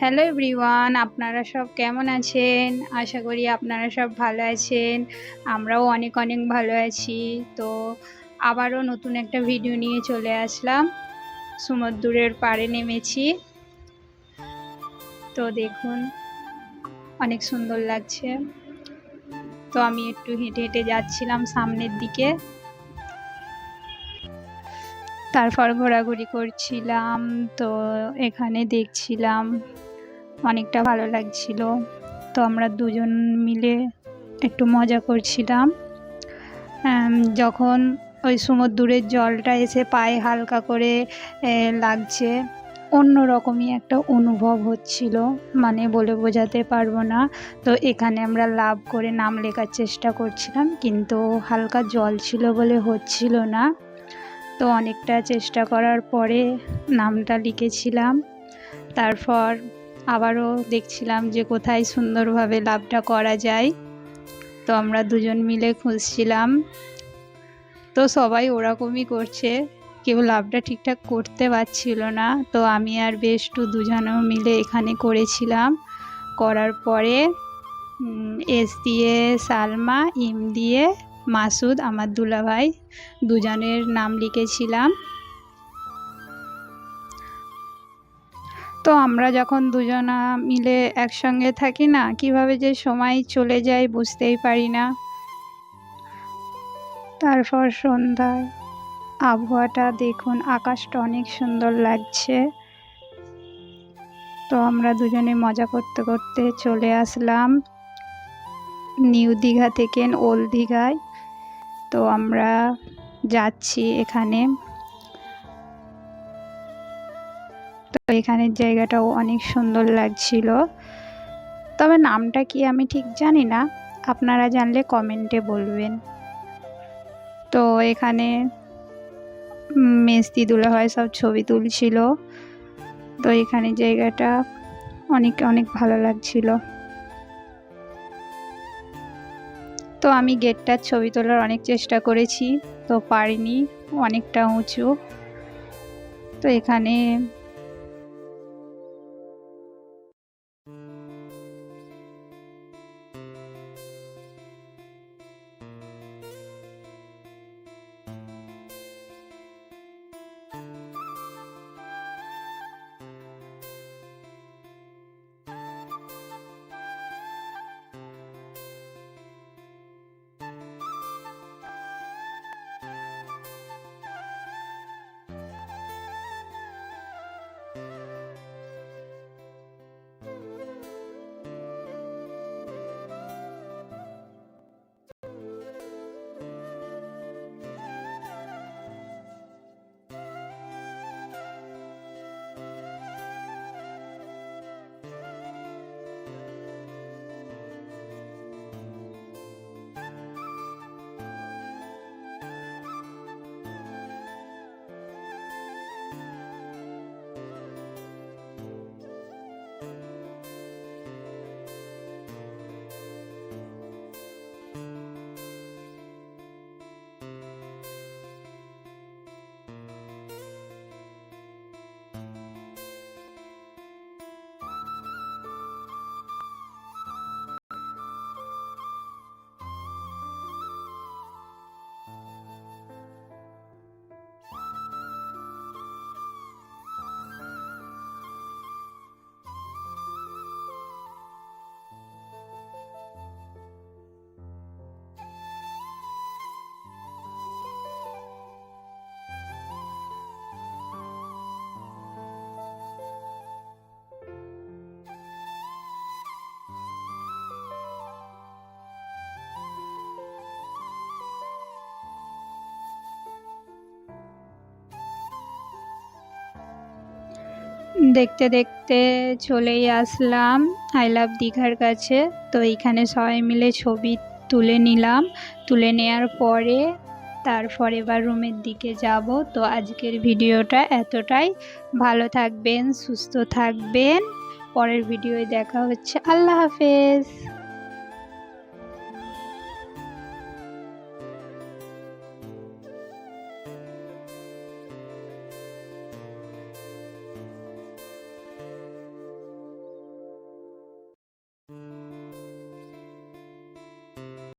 Hello everyone, আপনারা সব কেমন আছেন? আশা করি আপনারা সব ভালো আছেন। আমরাও অনেক অনেক ভালো আছি। তো আবারও নতুন একটা ভিডিও নিয়ে চলে আসলাম। সমুদ্রের পাড়ে নেমেছি। তো দেখুন, অনেক সুন্দর লাগছে। তো আমি একটু হেঁটে হেঁটে যাচ্ছিলাম সামনের দিকে। তারপর ঘোরাঘুরি করছিলাম। তো এখানে দেখছিলাম, অনেকটা ভালো লাগছিল। তো আমরা দুজন মিলে একটু মজা করছিলাম। যখন ওই সমুদ্রের জলটা এসে পায়ে হালকা করে লাগছে, অন্যরকমই একটা অনুভব হচ্ছিল, মানে বলে বোঝাতে পারবো না। তো এখানে আমরা লাফ করে নাম লেখার চেষ্টা করছিলাম, কিন্তু হালকা জল ছিল বলে হচ্ছিল না। তো অনেকটা চেষ্টা করার পরে নামটা লিখেছিলাম। তারপর আবারও দেখছিলাম যে কোথায় সুন্দরভাবে লাভটা করা যায়। তো আমরা দুজন মিলে খুঁজছিলাম। তো সবাই ওরকমই করছে, কেউ লাভটা ঠিকঠাক করতে পারছিল না। তো আমি আর বেষ্টু দুজনেও মিলে এখানে করেছিলাম। করার পরে এস দিয়ে সালমা, ইম দিয়ে মাসুদ, আমার দুলাভাই, দুজনের নাম লিখেছিলাম। তো আমরা যখন দুজনা মিলে একসঙ্গে থাকি না, কিভাবে যে সময় চলে যায় বুঝতেই পারি না। তারপর সন্ধ্যায় আবহাওয়াটা দেখুন, আকাশটা অনেক সুন্দর লাগছে। তো আমরা দুজনে মজা করতে করতে চলে আসলাম নিউ দীঘা থেকে ওল্ড দীঘায়। তো আমরা যাচ্ছি এখানে। তো এখানের জায়গাটাও অনেক সুন্দর লাগছিল। তবে নামটা কি আমি ঠিক জানি না, আপনারা জানলে কমেন্টে বলবেন। তো এখানে মেজদি দুলাভাই সব ছবি তুলছিল। তো এখানে জায়গাটা অনেক অনেক ভালো লাগছিল। তো আমি গেটটার ছবি তোলার অনেক চেষ্টা করেছি, তো পারিনি, অনেকটা উঁচু। তো এখানে দেখতে দেখতে চলেই আসলাম আই লাভ দীঘার কাছে। তো এইখানে সবাই মিলে ছবি তুলে নিলাম। তুলে নেওয়ার পরে তারপর এবার রুমের দিকে যাব। তো আজকের ভিডিওটা এতটাই। ভালো থাকবেন, সুস্থ থাকবেন। পরের ভিডিওয় দেখা হচ্ছে। আল্লাহ হাফেজ।